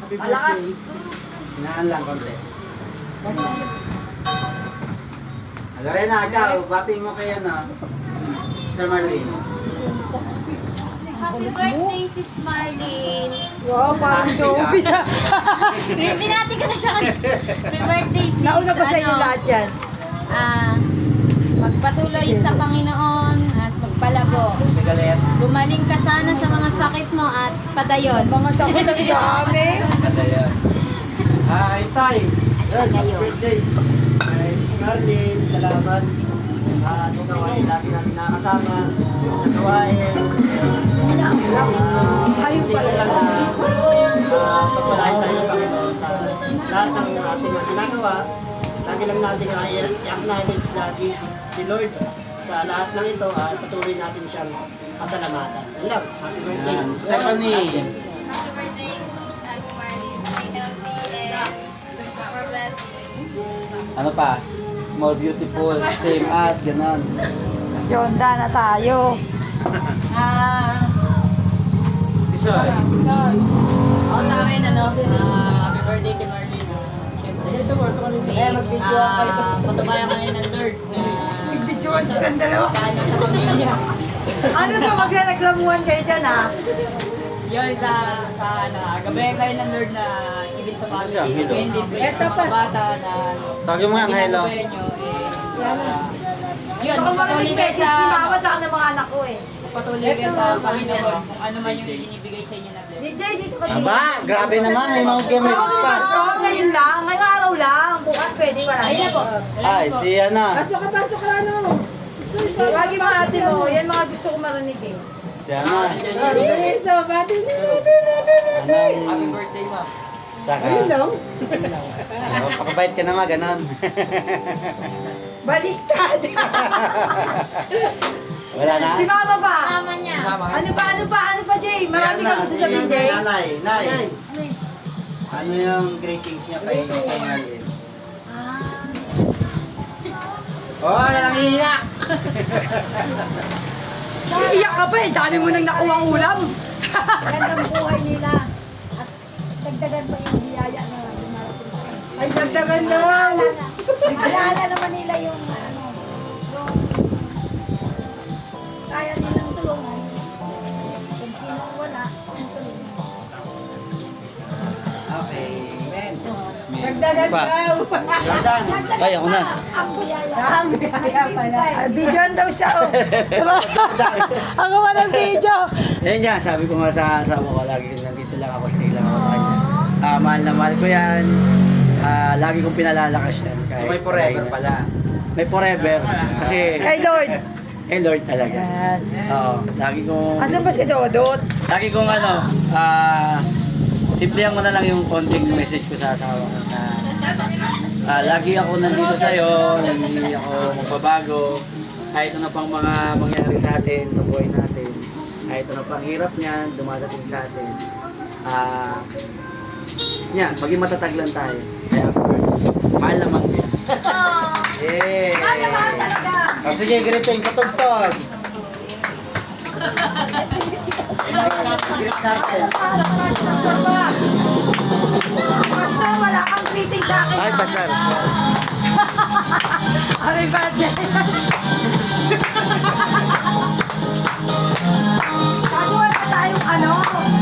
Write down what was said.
Happy Malakas. birthday. Hinaan lang konti. Lorena, ikaw, batiin mo kay ano, Sister Marlene. Happy birthday, Sis Marlene. Wow, parang showbiz ah. Binati ko na siya. Happy birthday, Sis. Nauna pa sa inyo lahat yan. Magpatuloy sa Panginoon at magpalago. Galit. Gumaling ka sana sa mga sakit mo at padayon. Mga sakit ang dami. Ayan. Tay. Happy birthday. Sis Marlene, salamat. At ikaw ay lagi natin nakakasama sa gawain. Ayun pala. Pagpalain tayo ng Panginoon sa lahat ng ating mga ginagawa. Lagi lang natin i-acknowledge lagi si Lord sa lahat ng ito at patuloy natin siyang pasalamatan. Yan lang. Happy birthday. Stephanie. Happy birthday, Ate Marlene. Stay healthy and more blessings. Ano pa? More beautiful, same as, ganon. Jonda na tayo. Isoy. Ako sa akin, happy birthday kay Marlene. Siyempre, patubayan kami ng Lord na Bidyoan silang dalawa. sa pamilya. Ano to, maglalaglamuhan kayo dyan ah? Yun, gabayan kayo ng Lord na ibig sa family. Siya, hello. Depende po sa mga bata na Tawagin mo nga, hello. ginagabayan nyo. Yun, Baka marinig patuloy kayo message si mama sa tsaka ng mga anak ko eh. patuloy kayo sa Panginoon kung ano man yung binibigay sa inyo na blessing. DJ, dito ka Aba, grabe naman, may mga gamit pa. Ngayon lang, ngayong araw lang. Bukas pwede, wala. Ayun na po. Wala na Ay, po. si ano. Pasok ka ano? Lagi mo natin mo, yan mga gusto ko marinig eh. Si ano. So, bati Happy birthday, ma. Saka. lang. Pakabait ka naman, ganon. Baliktad! Wala na? Si mama ba? Mama niya. Ano pa, Jay? Marami kang gusto sabihin, Jay. Nay. Ano yung greetings niya kay Sister Marlene? Oh, nangiyak! Iiyak ka pa eh, dami mo nang nakuhang ulam. Gandang buhay nila at dagdagan pa yung biyaya na dumarating sa kanila. Ay, dagdagan daw. Alala naman nila yung yung kaya nilang tulungan. Kung sino ang wala, ang tulungan. Okay. Dagdagan daw. Jordan. Ay, ako na. Ang biyaya. Ang biyaya pala. Videoan daw siya oh. Ako ba ng video? Yan yan, sabi ko nga sa asawa ko, lagi nandito lang ako, stay lang ako sa kanya. Mahal na mahal ko yan. Lagi kong pinalalakas yan. So may forever pala. May forever. Kasi, Kay Lord. kay Lord talaga. Yan. Oo, lagi kong, Asan ba si Dodot? lagi kong simplihan ko na lang yung konting message ko sa asawa ko na lagi ako nandito sa'yo, hindi ako magbabago. Kahit ano pang mga mangyari sa atin, sa buhay natin. Kahit ano pang hirap niyan, dumadating sa atin. Yan, maging matatag lang tayo. Kaya happy birthday. Mahal naman ko yan. Yeah. Mahal talaga. O sige, greeting, patugtog. Greet natin. Basta wala kang greeting sa akin. Ay, pasar. Happy birthday. Kaso wala tayong